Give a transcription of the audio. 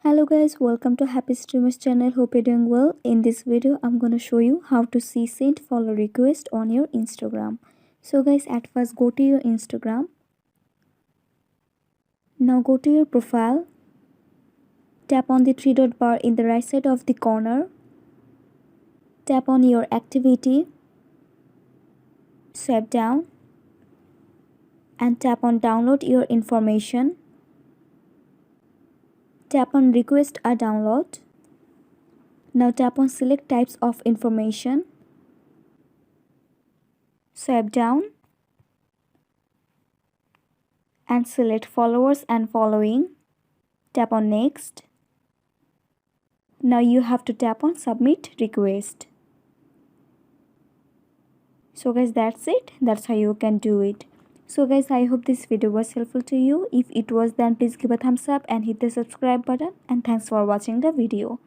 Hello guys, welcome to Happy Streamers channel. Hope you're doing well. In this video, I'm gonna show you how to see sent follow request on your Instagram. So guys, at first go to your Instagram. Now go to your profile. Tap on the three dot bar in the right side of the corner. Tap on your activity. Swipe down and tap on download your information. Tap on request a download. Now tap on select types of information. Swipe down and select followers and following. Tap on next. Now you have to tap on submit request. So guys, that's it. That's how you can do it. So guys, I hope this video was helpful to you. If it was, then please give a thumbs up and hit the subscribe button, and thanks for watching the video.